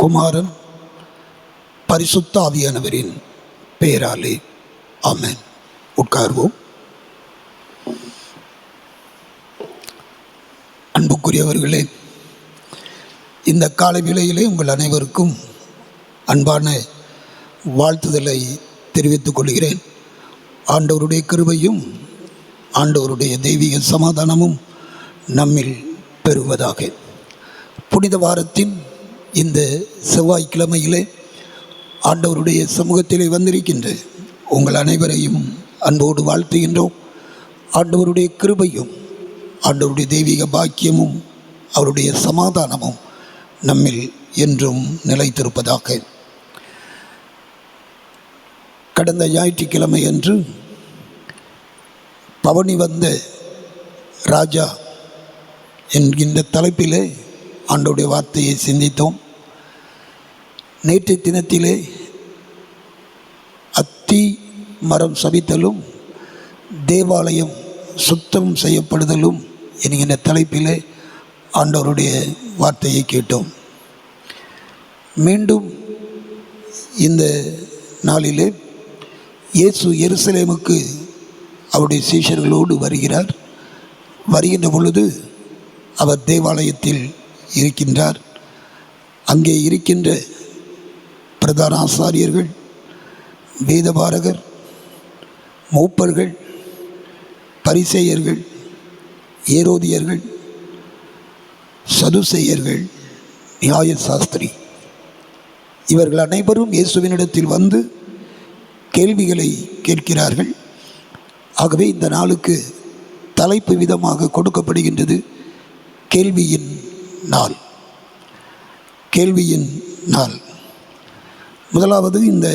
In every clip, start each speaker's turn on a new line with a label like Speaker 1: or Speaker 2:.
Speaker 1: குமாரன் பரிசுத்த ஆவியானவரின் பெயராலே ஆமென். உட்கார்வோம். அன்புக்குரியவர்களே, இந்த காலை வேளையிலே உங்கள் அனைவருக்கும் அன்பான வாழ்த்துதலை தெரிவித்துக் கொள்கிறேன். ஆண்டவருடைய கிருபையும் ஆண்டவருடைய தெய்வீக சமாதானமும் நம்மில் பெறுவதாக. புனித வாரத்தின் இந்த செவ்வாய்க்கிழமையிலே ஆண்டவருடைய சமூகத்திலே வந்திருக்கின்ற உங்கள் அனைவரையும் அன்போடு வாழ்த்துகின்றோம். ஆண்டவருடைய கிருபையும் ஆண்டவருடைய தெய்வீக பாக்கியமும் அவருடைய சமாதானமும் நம்மில் என்றும் நிலைத்திருப்பதாக. கடந்த ஞாயிற்றுக்கிழமை அன்று பவனி வந்த ராஜா என்கின்ற தலைப்பிலே ஆண்டவருடைய வார்த்தையை சிந்தித்தோம். நேற்றைய தினத்திலே அத்தி மரம் சபித்தலும் தேவாலயம் சுத்தம் செய்யப்படுதலும் என்கின்ற தலைப்பிலே ஆண்டவருடைய வார்த்தையை கேட்டோம். மீண்டும் இந்த நாளிலே இயேசு எருசலேமுக்கு அவருடைய சீஷர்களோடு வருகிறார். வருகின்ற பொழுது அவர் தேவாலயத்தில் இருக்கின்றார். அங்கே இருக்கின்ற பிரதான ஆசாரியர்கள், வேதபாரகர், மூப்பர்கள், பரிசேயர்கள், ஏரோதியர்கள், சதுசேயர்கள், நியாய சாஸ்திரி இவர்கள் அனைவரும் இயேசுவினிடத்தில் வந்து கேள்விகளை கேட்கிறார்கள். ஆகவே இந்த நாளுக்கு தலைப்பு விதமாக கொடுக்கப்படுகின்றது கேள்வியின் நாள். கேள்வியின் நாள். முதலாவது, இந்த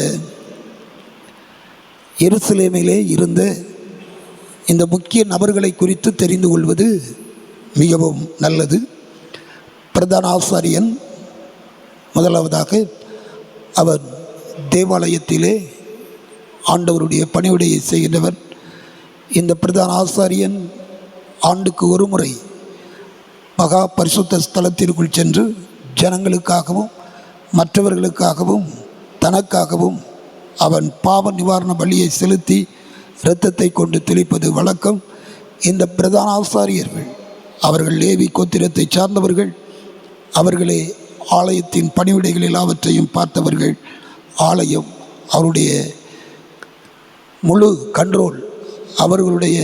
Speaker 1: எருசலேமிலே இருந்த இந்த முக்கிய நபர்களை குறித்து தெரிந்து கொள்வது மிகவும் நல்லது. பிரதான ஆசாரியன் முதலாவதாக அவர் தேவாலயத்திலே ஆண்டவருடைய பணிவிடையை செய்கின்றவர். இந்த பிரதான ஆசாரியன் ஆண்டுக்கு ஒரு முறை மகா பரிசுத்த ஸ்தலத்திற்குள் சென்று ஜனங்களுக்காகவும் மற்றவர்களுக்காகவும் தனக்காகவும் அவன் பாவ நிவாரண பலியை செலுத்தி இரத்தத்தை கொண்டு தெளிப்பது வழக்கம். இந்த பிரதான ஆசாரியர்கள் அவர்கள் லேவி கோத்திரத்தை சார்ந்தவர்கள். அவர்களே ஆலயத்தின் பணிவிடைகள் எல்லாவற்றையும் பார்த்தவர்கள். ஆலயம் அவருடைய முழு கண்ட்ரோல் அவர்களுடைய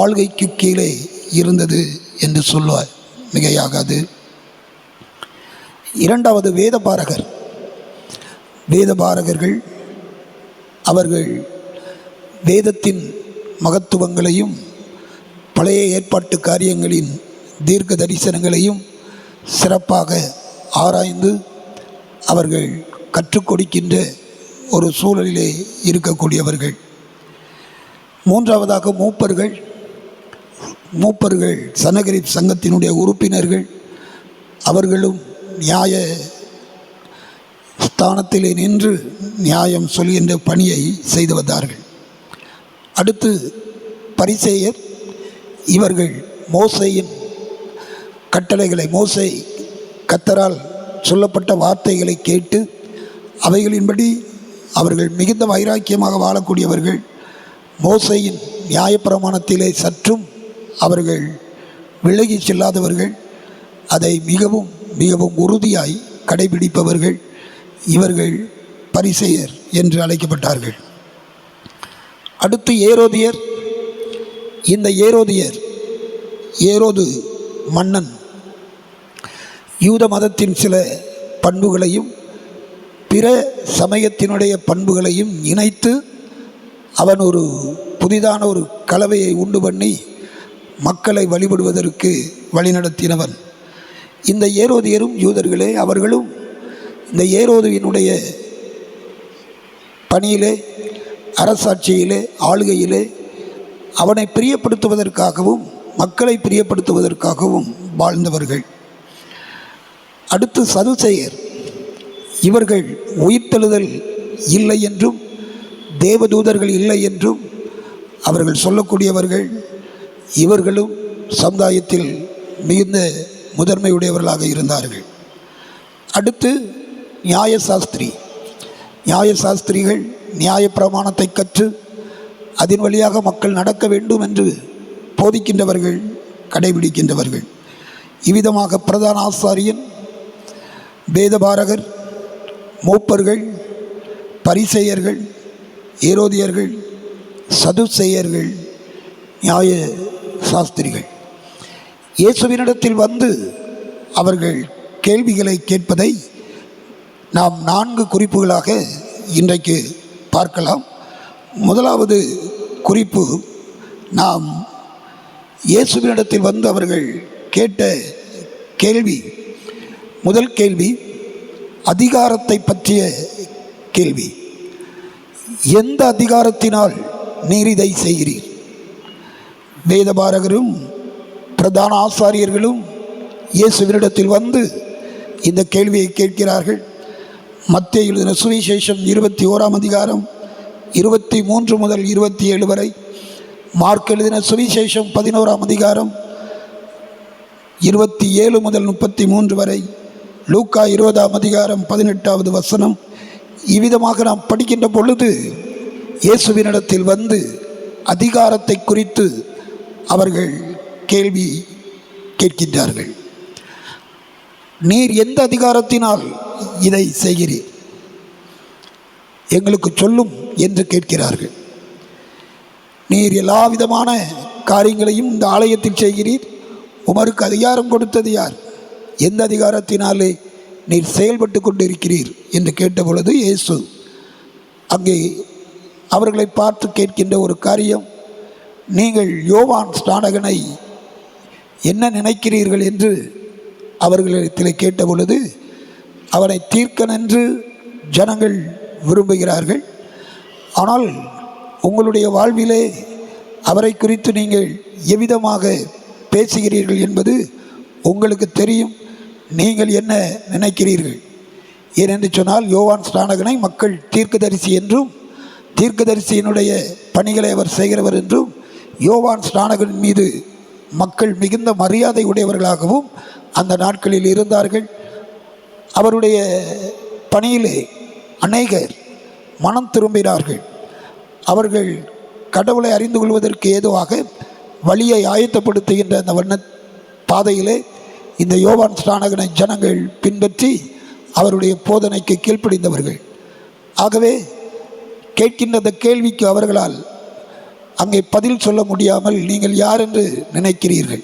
Speaker 1: ஆள்கைக்கு கீழே இருந்தது என்று சொல்லுவார், மிகையாகாது. இரண்டாவது, வேதபாரகர்கள் அவர்கள் வேதத்தின் மகத்துவங்களையும் பழைய ஏற்பாட்டு காரியங்களின் தீர்க்க தரிசனங்களையும் சிறப்பாக ஆராய்ந்து அவர்கள் கற்றுக் கொடுக்கின்ற ஒரு சூழலிலே இருக்கக்கூடியவர்கள். மூன்றாவதாக மூப்பர்கள் சனகரிப் சங்கத்தினுடைய உறுப்பினர்கள். அவர்களும் நியாய ஸ்தானத்திலே நின்று நியாயம் சொல்கின்ற பணியை செய்து வந்தார்கள். அடுத்து பரிசேயர். இவர்கள் மோசேயின் கட்டளைகளை, மோசே கர்த்தரால் சொல்லப்பட்ட வார்த்தைகளை கேட்டு அவைகளின்படி அவர்கள் மிகுந்த வைராக்கியமாக வாழக்கூடியவர்கள். மோசேயின் நியாயப்பிரமாணத்திலே சற்றும் அவர்கள் விலகி செல்லாதவர்கள். அதை மிகவும் மிகவும் உறுதியாய் கடைபிடிப்பவர்கள். இவர்கள் பரிசேயர் என்று அழைக்கப்பட்டார்கள். அடுத்து ஏரோதியர். இந்த ஏரோது மன்னன் யூத மதத்தின் சில பண்புகளையும் பிற சமயத்தினுடைய பண்புகளையும் இணைத்து அவன் ஒரு புதிதான ஒரு கலவையை உண்டு பண்ணி மக்களை வழிபடுவதற்கு வழிநடத்தினவன். இந்த ஏரோதியரும் யூதர்களே. அவர்களும் இந்த ஏரோதுவினுடைய பணியிலே, அரசாட்சியிலே, ஆளுகையிலே அவனை பிரியப்படுத்துவதற்காகவும் மக்களை பிரியப்படுத்துவதற்காகவும் வாழ்ந்தவர்கள். அடுத்து சதுசேயர். இவர்கள் உயிர்த்தெழுதல் இல்லை என்றும் தேவதூதர்கள் இல்லை என்றும் அவர்கள் சொல்லக்கூடியவர்கள். இவர்களும் சமுதாயத்தில் மிகுந்த முதன்மையுடையவர்களாக இருந்தார்கள். அடுத்து நியாயசாஸ்திரி. நியாயசாஸ்திரிகள் நியாயப்பிரமாணத்தை கற்று அதன் வழியாக மக்கள் நடக்க வேண்டும் என்று போதிக்கின்றவர்கள், கடைபிடிக்கின்றவர்கள். இவ்விதமாக பிரதான ஆசாரியன், வேதபாரகர், மூப்பர்கள், பரிசேயர்கள், ஏரோதியர்கள், சதுசேயர்கள், நியாய சாஸ்திரிகள் இயேசுவினிடத்தில் வந்து அவர்கள் கேள்விகளை கேட்பதை நாம் 4 குறிப்புகளாக இன்றைக்கு பார்க்கலாம். முதலாவது குறிப்பு, நாம் இயேசுவினிடத்தில் வந்து அவர்கள் கேட்ட கேள்வி, முதல் கேள்வி அதிகாரத்தை பற்றிய கேள்வி. எந்த அதிகாரத்தினால் நீர் இதை செய்கிறீர்? வேதபாரகரும் பிரதான ஆசாரியர்களும் இயேசுவினிடத்தில் வந்து இந்த கேள்வியை கேட்கிறார்கள். மத்தேயு எழுதின சுவிசேஷம் 21ஆம் அதிகாரம் 23 முதல் 27 வரை, மார்க் எழுதின சுவிசேஷம் 11ஆம் அதிகாரம் 27 முதல் 33 வரை, லூக்கா 20ஆம் அதிகாரம் 18வது வசனம். இவ்விதமாக நாம் படிக்கின்ற பொழுது இயேசுவினிடத்தில் வந்து அதிகாரத்தை குறித்து அவர்கள் கேள்வி கேட்கின்றார்கள். நீர் எந்த அதிகாரத்தினால் இதை செய்கிறீர்? எங்களுக்கு சொல்லும் என்று கேட்கிறார்கள். நீர் எல்லா விதமான காரியங்களையும் இந்த ஆலயத்தில் செய்கிறீர், உமருக்கு அதிகாரம் கொடுத்தது யார்? எந்த அதிகாரத்தினாலே நீர் செயல்பட்டு கொண்டிருக்கிறீர் என்று கேட்டபொழுது இயேசு அங்கே அவர்களை பார்த்து கேட்கின்ற ஒரு காரியம், நீங்கள் யோவான் ஸ்நானகனை என்ன நினைக்கிறீர்கள் என்று அவர்களிடத்தில் கேட்டபொழுது, அவனை தீர்க்கன் என்று ஜனங்கள் விரும்புகிறார்கள், ஆனால் உங்களுடைய வாழ்விலே அவரை குறித்து நீங்கள் எவ்விதமாக பேசுகிறீர்கள் என்பது உங்களுக்கு தெரியும். நீங்கள் என்ன நினைக்கிறீர்கள்? ஏனென்று சொன்னால், யோவான் ஸ்நானகனை மக்கள் தீர்க்கதரிசி என்றும், தீர்க்கதரிசியினுடைய பணிகளை அவர் செய்கிறவர் என்றும், யோவான் ஸ்நானகன் மீது மக்கள் மிகுந்த மரியாதை உடையவர்களாகவும் அந்த நாட்களில் இருந்தார்கள். அவருடைய பணியிலே அநேகர் மனம் திரும்பினார்கள். அவர்கள் கடவுளை அறிந்து கொள்வதற்கு ஏதுவாக வழியை ஆயத்தப்படுத்துகின்ற அந்த வண்ண பாதையிலே இந்த யோவான் ஸ்நானகனை ஜனங்கள் பின்பற்றி அவருடைய போதனைக்கு கீழ்ப்படிந்தவர்கள். ஆகவே கேட்கின்ற அந்த கேள்விக்கு அவர்களால் அங்கே பதில் சொல்ல முடியாமல், நீங்கள் யார் என்று நினைக்கிறீர்கள்?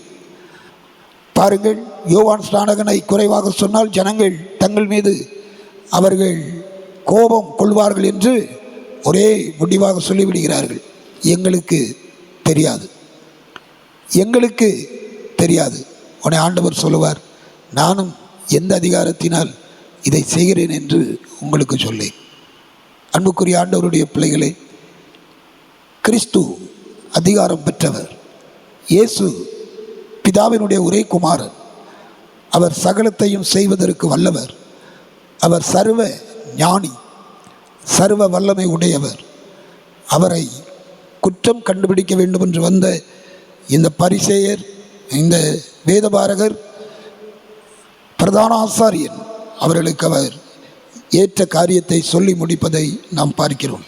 Speaker 1: பாருங்கள், யோவான் ஸ்நானகனை குறைவாக சொன்னால் ஜனங்கள் தங்கள் மீது அவர்கள் கோபம் கொள்வார்கள் என்று ஒரே முடிவாக சொல்லிவிடுகிறார்கள். எங்களுக்கு தெரியாது, எங்களுக்கு தெரியாது. உடனே ஆண்டவர் சொல்லுவார், நானும் எந்த அதிகாரத்தினால் இதை செய்கிறேன் என்று உங்களுக்கு சொல்லேன். அன்புக்குரிய ஆண்டவருடைய பிள்ளைகளே, கிறிஸ்து அதிகாரம் பெற்றவர். இயேசு பிதாவினுடைய ஒரே குமாரன். அவர் சகலத்தையும் செய்வதற்கு வல்லவர். அவர் சர்வ ஞானி, சர்வ வல்லமை உடையவர். அவரை குற்றம் கண்டுபிடிக்க வேண்டும் என்று வந்த இந்த பரிசேயர், இந்த வேதபாரகர், பிரதான ஆசாரியன், அவர்களுக்கு அவர் ஏற்ற காரியத்தை சொல்லி முடிப்பதை நாம் பார்க்கிறோம்.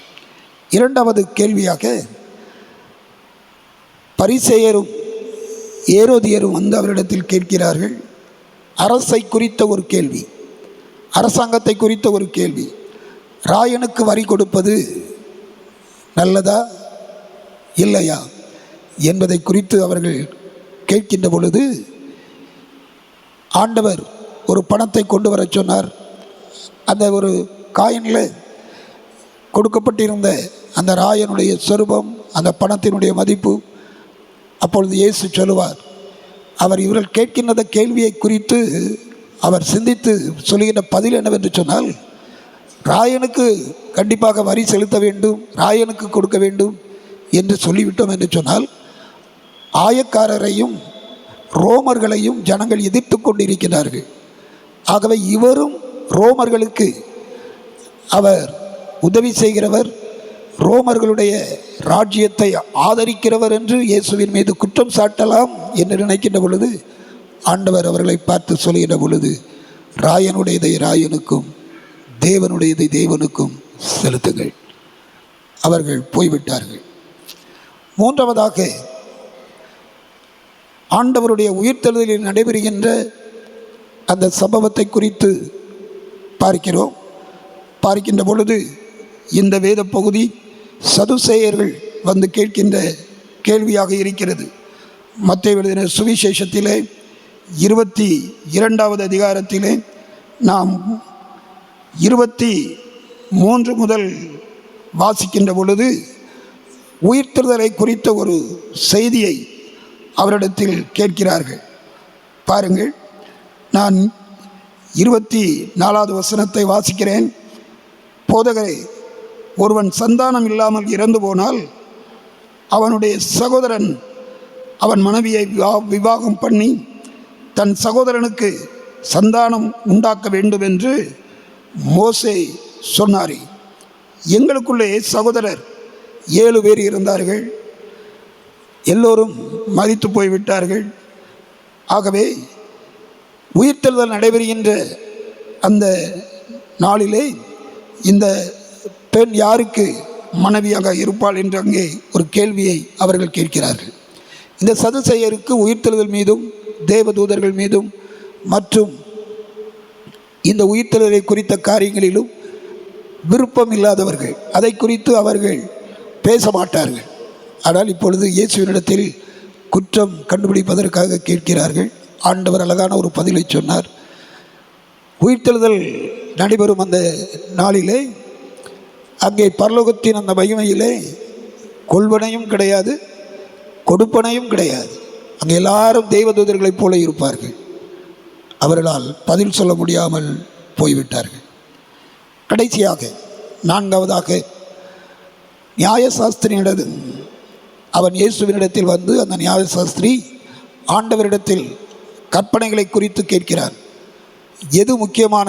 Speaker 1: இரண்டாவது கேள்வியாக, பரிசேயரும் ஏரோதியரும் வந்து அவரிடத்தில் கேட்கிறார்கள். அரசை குறித்த ஒரு கேள்வி, அரசாங்கத்தை குறித்த ஒரு கேள்வி. ராயனுக்கு வரி கொடுப்பது நல்லதா இல்லையா என்பதை குறித்து அவர்கள் கேட்கின்ற பொழுது, ஆண்டவர் ஒரு பணத்தை கொண்டு வர சொன்னார். அந்த ஒரு காயினில் கொடுக்கப்பட்டிருந்த அந்த ராயனுடைய சொரூபம், அந்த பணத்தினுடைய மதிப்பு. அப்பொழுது இயேசு சொல்லுவார், அவர் இவர்கள் கேட்கின்ற கேள்வியை குறித்து அவர் சிந்தித்து சொல்லுகின்ற பதில் என்னவென்று சொன்னால், ராயனுக்கு கண்டிப்பாக வரி செலுத்த வேண்டும், ராயனுக்கு கொடுக்க வேண்டும் என்று சொல்லிவிட்டோம் என்று சொன்னால், ஆயக்காரரையும் ரோமர்களையும் ஜனங்கள் எதிர்த்து கொண்டிருக்கிறார்கள். ஆகவே இவரும் ரோமர்களுக்கு அவர் உதவி செய்கிறவர், ரோமர்களுடைய ராஜ்யத்தை ஆதரிக்கிறவர் என்று இயேசுவின் மீது குற்றம் சாட்டலாம் என்று நினைக்கின்ற பொழுது, ஆண்டவர் அவர்களை பார்த்து சொல்கின்ற பொழுது, ராயனுடையதை ராயனுக்கும், தேவனுடையதை தேவனுக்கும் செலுத்துங்கள். அவர்கள் போய்விட்டார்கள். மூன்றாவதாக, ஆண்டவருடைய உயிர்த்தெழுதலில் நடைபெறுகின்ற அந்த சம்பவத்தை குறித்து பார்க்கின்ற பொழுது இந்த வேத பகுதி சதுசேயர்கள் வந்து கேட்கின்ற கேள்வியாக இருக்கிறது. மத்தேயு எழுதின சுவிசேஷத்திலே 22வது அதிகாரத்திலே நாம் 23 முதல் வாசிக்கின்ற பொழுது உயிர்த்தெழுதலை குறித்த ஒரு செய்தியை அவரிடத்தில் கேட்கிறார்கள். பாருங்கள், நான் 24வது வசனத்தை வாசிக்கிறேன். போதகரே, ஒருவன் சந்தானம் இல்லாமல் இறந்து போனால் அவனுடைய சகோதரன் அவன் மனைவியை விவாகம் பண்ணி தன் சகோதரனுக்கு சந்தானம் உண்டாக்க வேண்டும் என்று மோசே சொன்னாரே. எங்களுக்குள்ளே சகோதரர் 7 பேர் இருந்தார்கள். எல்லோரும் மரித்து போய்விட்டார்கள். ஆகவே உயிர்த்தெழுதல் நடைபெறுகின்ற அந்த நாளிலே இந்த பெண் யாருக்கு மனைவியாக இருப்பாள் என்று அங்கே ஒரு கேள்வியை அவர்கள் கேட்கிறார்கள். இந்த சதுசேயருக்கு உயிர்த்தெழுதல் மீதும் தேவதூதர்கள் மீதும் மற்றும் இந்த உயிர்த்தெழுதலை குறித்த காரியங்களிலும் விருப்பம் இல்லாதவர்கள். அதை குறித்து அவர்கள் பேச மாட்டார்கள். ஆனால் இப்பொழுது இயேசுவினிடத்தில் குற்றம் கண்டுபிடிப்பதற்காக கேட்கிறார்கள். ஆண்டவர் அழகான ஒரு பதிலை சொன்னார். உயிர்த்தெழுதல் நடைபெறும் அந்த நாளிலே அங்கே பரலோகத்தின் அந்த மகிமையிலே கொள்வனையும் கிடையாது, கொடுப்பனையும் கிடையாது. அங்கே எல்லாரும் தெய்வதூதர்களைப் போல இருப்பார்கள். அவர்களால் பதில் சொல்ல முடியாமல் போய்விட்டார்கள். கடைசியாக 4வதாக, நியாயசாஸ்திரியினது அவன் இயேசுவினிடத்தில் வந்து அந்த நியாயசாஸ்திரி ஆண்டவரிடத்தில் கற்பனைகளை குறித்து கேட்கிறார். எது முக்கியமான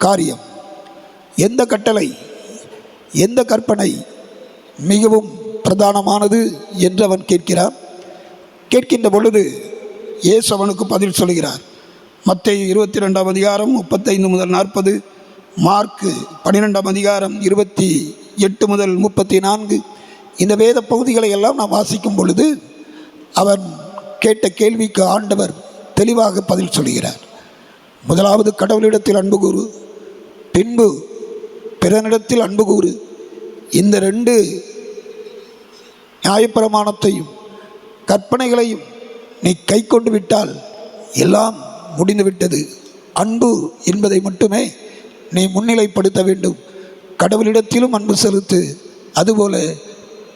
Speaker 1: காரியம், எந்த கட்டளை, எந்த கற்பனை மிகவும் பிரதானமானது என்று அவன் கேட்கிறான். கேட்கின்ற பொழுது இயேசு அவனுக்கு பதில் சொல்கிறார். மத்தேயு 22ஆம் அதிகாரம் 35 முதல் 40, மார்க்கு 12ஆம் அதிகாரம் 28 முதல் 34, இந்த வேத பகுதிகளை எல்லாம் நாம் வாசிக்கும் பொழுது அவன் கேட்ட கேள்விக்கு ஆண்டவர் தெளிவாக பதில் சொல்கிறார். முதலாவது கடவுளிடத்தில் அன்பு கூறு, பின்பு பிறனிடத்தில் அன்பு கூறு. இந்த 2 நியாயப்பிரமாணத்தையும் கற்பனைகளையும் நீ கை கொண்டு விட்டால் எல்லாம் முடிந்துவிட்டது. அன்பு என்பதை மட்டுமே நீ முன்னிலைப்படுத்த வேண்டும். கடவுளிடத்திலும் அன்பு செலுத்து, அதுபோல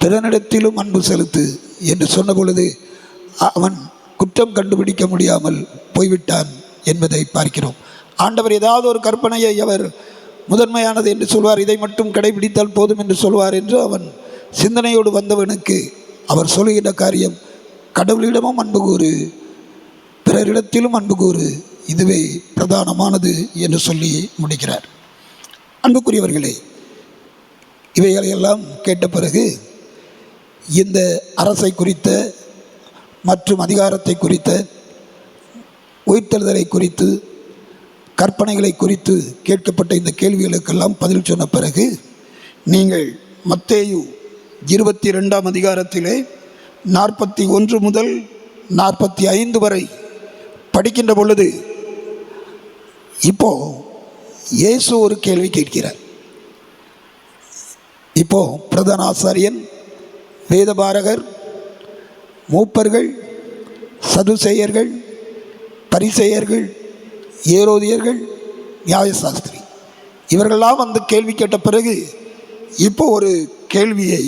Speaker 1: பிறனிடத்திலும் அன்பு செலுத்து என்று சொன்ன பொழுது அவன் குற்றம் கண்டுபிடிக்க முடியாமல் போய்விட்டான் என்பதை பார்க்கிறோம். ஆண்டவர் ஏதாவது ஒரு கற்பனையை அவர் முதன்மையானது என்று சொல்வார், இதை மட்டும் கடைபிடித்தால் போதும் என்று சொல்வார் என்று அவன் சிந்தனையோடு வந்தவனுக்கு அவர் சொல்லுகின்ற காரியம், கடவுளிடமும் அன்பு கூறு, பிறரிடத்திலும் அன்பு கூறு, இதுவே பிரதானமானது என்று சொல்லி முடிக்கிறார். அன்புக்குரியவர்களே, இவைகளையெல்லாம் கேட்ட பிறகு இந்த அரசை குறித்த மற்றும் அதிகாரத்தை குறித்த, உயிர்த்தெழுதலை குறித்து, கற்பனைகளை குறித்து கேட்கப்பட்ட இந்த கேள்விகளுக்கெல்லாம் பதில் சொன்ன பிறகு நீங்கள் மத்தேயு 22ஆம் அதிகாரத்திலே 41 முதல் 45 வரை படிக்கின்ற பொழுது இப்போ இயேசு ஒரு கேள்வி கேட்கிறார். இப்போ பிரதான ஆசாரியன், வேதபாரகர், மூப்பர்கள், சதுசேயர்கள், பரிசேயர்கள், ஏரோதியர்கள், நியாயசாஸ்திரி இவர்களெல்லாம் வந்து கேள்வி கேட்ட பிறகு இப்போ ஒரு கேள்வியை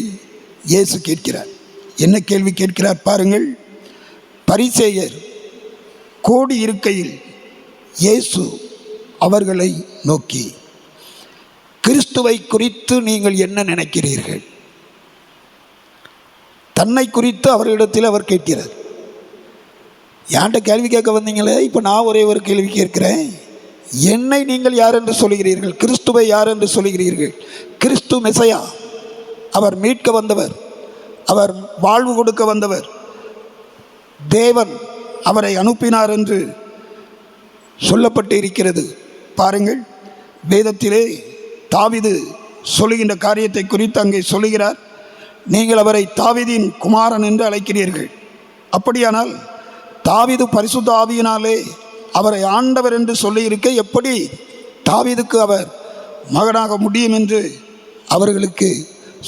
Speaker 1: இயேசு கேட்கிறார். என்ன கேள்வி கேட்கிறார் பாருங்கள். பரிசேயர் கோடி இருக்கையில் இயேசு அவர்களை நோக்கி, கிறிஸ்துவை குறித்து நீங்கள் என்ன நினைக்கிறீர்கள்? தன்னை குறித்து அவர்களிடத்தில் அவர் கேட்கிறார். ஏன்ட்ட கேள்வி கேட்க வந்தீங்களே, இப்போ நான் ஒரே ஒரு கேள்வி கேட்கிறேன். என்னை நீங்கள் யார் என்று சொல்கிறீர்கள்? கிறிஸ்துவை யார் என்று சொல்கிறீர்கள்? கிறிஸ்து மெசையா, அவர் மீட்க வந்தவர், அவர் வாழ்வு கொடுக்க வந்தவர், தேவன் அவரை அனுப்பினார் என்று சொல்லப்பட்டு இருக்கிறது. பாருங்கள், வேதத்திலே தாவீது சொல்லுகின்ற காரியத்தை குறித்து அங்கே சொல்லுகிறார். நீங்கள் அவரை தாவீதின் குமாரன் என்று அழைக்கிறீர்கள். அப்படியானால் தாவீது பரிசுத்த ஆவியினாலே அவரை ஆண்டவர் என்று சொல்லியிருக்க எப்படி தாவீதுக்கு அவர் மகனாக முடியும் என்று அவர்களுக்கு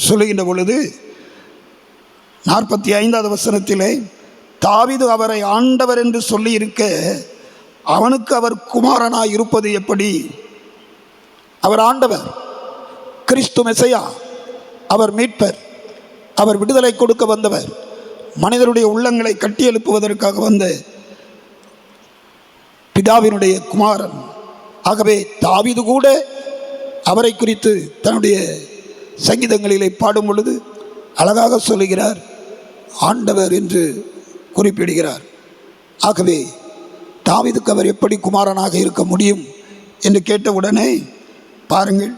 Speaker 1: சொல்லுகின்ற பொழுது 45வது வசனத்திலே தாவீது அவரை ஆண்டவர் என்று சொல்லியிருக்க அவனுக்கு அவர் குமாரனாய் இருப்பது எப்படி? அவர் ஆண்டவர், கிறிஸ்து மெசையா, அவர் மீட்பர், அவர் விடுதலை கொடுக்க வந்தவர், மனிதருடைய உள்ளங்களை கட்டி எழுப்புவதற்காக வந்த பிதாவினுடைய குமாரன். ஆகவே தாவீது கூட அவரை குறித்து தன்னுடைய சங்கீதங்களிலே பாடும் பொழுது அழகாக சொல்லுகிறார், ஆண்டவர் என்று குறிப்பிடுகிறார். ஆகவே தாவீதுக்கு அவர் எப்படி குமாரனாக இருக்க முடியும் என்று கேட்டவுடனே பாருங்கள்,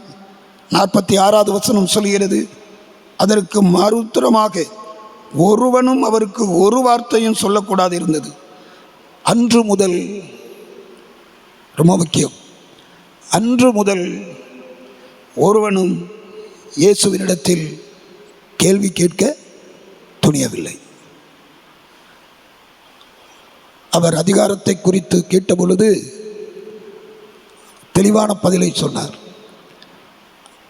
Speaker 1: 46வது வசனம் சொல்கிறது, அதற்கு மறுத்தரமாக ஒருவனும் அவருக்கு ஒரு வார்த்தையும் சொல்லக்கூடாது இருந்தது. அன்று முதல், ரொம்ப முக்கியம், அன்று முதல் ஒருவனும் இயேசுவினிடத்தில் கேள்வி கேட்க துணியவில்லை. அவர் அதிகாரத்தை குறித்து கேட்டபொழுது தெளிவான பதிலை சொன்னார்.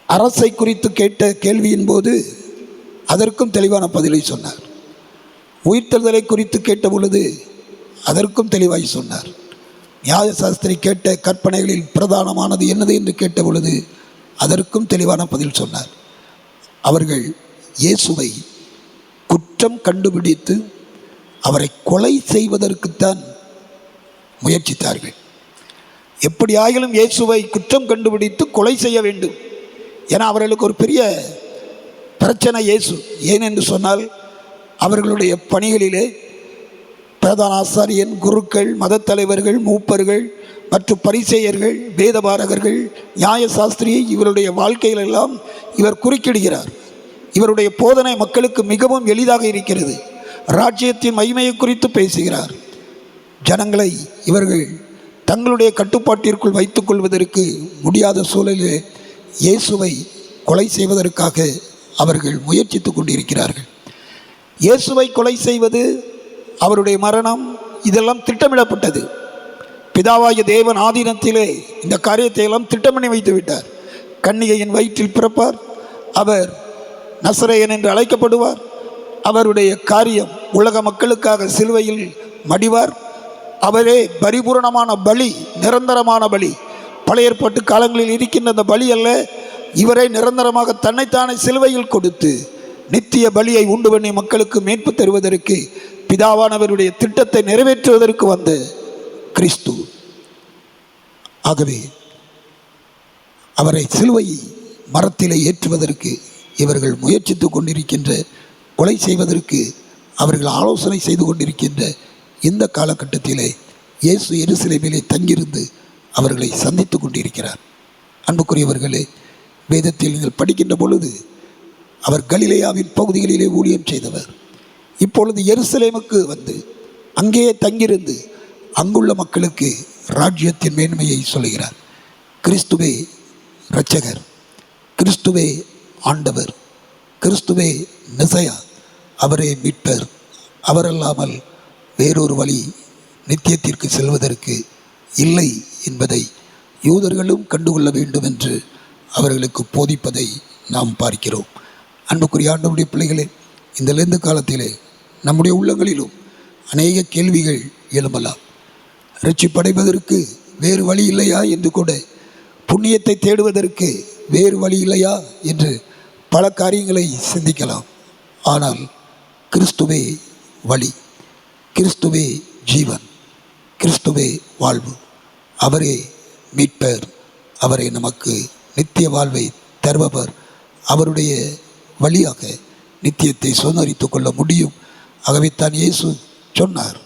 Speaker 1: அரசை குறித்து கேட்ட கேள்வியின் போது அதற்கும் தெளிவான பதிலை சொன்னார். உயிர்த்தெழுதலை குறித்து கேட்ட பொழுது அதற்கும் தெளிவாய் சொன்னார். நியாயசாஸ்திரி கேட்ட கற்பனைகளில் பிரதானமானது என்னது என்று கேட்ட பொழுது அதற்கும் தெளிவான பதில் சொன்னார். அவர்கள் இயேசுவை குற்றம் கண்டுபிடித்து அவரை கொலை செய்வதற்குத்தான் முயற்சித்தார்கள். எப்படி ஆகிலும் இயேசுவை குற்றம் கண்டுபிடித்து கொலை செய்ய வேண்டும் என அவர்களுக்கு ஒரு பெரிய பிரச்சனை இயேசு. ஏனென்று சொன்னால் அவர்களுடைய பணிகளிலே பிரதான ஆசாரியன், குருக்கள், மத தலைவர்கள், மூப்பர்கள் மற்றும் பரிசேயர்கள், வேதபாரகர்கள், நியாயசாஸ்திரியை இவருடைய வாழ்க்கையிலெல்லாம் இவர் குறுக்கிடுகிறார். இவருடைய போதனை மக்களுக்கு மிகவும் எளிதாக இருக்கிறது. ராஜ்யத்தின் மகிமையை குறித்து பேசுகிறார். ஜனங்களை இவர்கள் தங்களுடைய கட்டுப்பாட்டிற்குள் வைத்துக் கொள்வதற்கு முடியாத சூழலில் இயேசுவை கொலை செய்வதற்காக அவர்கள் முயற்சித்து கொண்டிருக்கிறார்கள். இயேசுவை கொலை செய்வது, அவருடைய மரணம், இதெல்லாம் திட்டமிடப்பட்டது. பிதாவாகிய தேவன் ஆதீனத்திலே இந்த காரியத்தை எல்லாம் திட்டமிட்டு வைத்து விட்டார். கன்னிகையின் வயிற்றில் பிறப்பார், அவர் நசரேயன் என்று அழைக்கப்படுவார், அவருடைய காரியம் உலக மக்களுக்காக சிலுவையில் மடிவார், அவரே பரிபூரணமான பலி, நிரந்தரமான பலி. பழைய ஏற்பாட்டு காலங்களில் இருக்கின்ற அந்த பலி அல்ல, இவரை நிரந்தரமாக தன்னைத்தானே சிலுவையில் கொடுத்து நித்திய பலியை உண்டு பண்ணி மக்களுக்கு மீட்பு தருவதற்கு, பிதாவானவருடைய திட்டத்தை நிறைவேற்றுவதற்கு வந்த கிறிஸ்து. ஆகவே அவரை சிலுவை மரத்திலே ஏற்றுவதற்கு இவர்கள் முயற்சித்து கொண்டிருக்கின்ற, கொலை செய்வதற்கு அவர்கள் ஆலோசனை செய்து கொண்டிருக்கின்ற இந்த காலகட்டத்திலே இயேசு எருசலேமிலே தங்கியிருந்து அவர்களை சந்தித்து கொண்டிருக்கிறார். அன்புக்குரியவர்களே, வேதத்தில் நீங்கள் படிக்கின்ற பொழுது அவர் கலிலேயாவின் பகுதிகளிலே ஊழியம் செய்தவர். இப்பொழுது எருசலேமுக்கு வந்து அங்கேயே தங்கியிருந்து அங்குள்ள மக்களுக்கு ராஜ்யத்தின் மேன்மையை சொல்லுகிறார். கிறிஸ்துவே இரட்சகர், கிறிஸ்துவே ஆண்டவர், கிறிஸ்துவே மெசையா, அவரே மீட்பர், அவரல்லாமல் வேறொரு வழி நித்தியத்திற்கு செல்வதற்கு இல்லை என்பதை யூதர்களும் கண்டுகொள்ள வேண்டும் என்று அவர்களுக்கு போதிப்பதை நாம் பார்க்கிறோம். அன்புக்குரிய ஆண்டவருடைய பிள்ளைகளே, இந்த லெந்து காலத்திலே நம்முடைய உள்ளங்களிலும் அநேக கேள்விகள் எழும்பலாம். ரட்சிப்படைவதற்கு வேறு வழி இல்லையா என்று கூட, புண்ணியத்தை தேடுவதற்கு வேறு வழி இல்லையா என்று பல காரியங்களை சிந்திக்கலாம். ஆனால் கிறிஸ்துவே வழி, கிறிஸ்துவே ஜீவன், கிறிஸ்துவே வாழ்வு, அவரே மீட்பர், அவரே நமக்கு நித்திய வாழ்வை தருபவர். அவருடைய வழியாக நித்தியத்தை சுதந்தரித்து கொள்ள முடியும். ஆகவே தான் இயேசு சொன்னார்,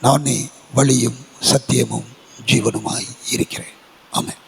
Speaker 1: நானே வழியும் சத்தியமும் ஜீவனுமாய் இருக்கிறேன். ஆமென்.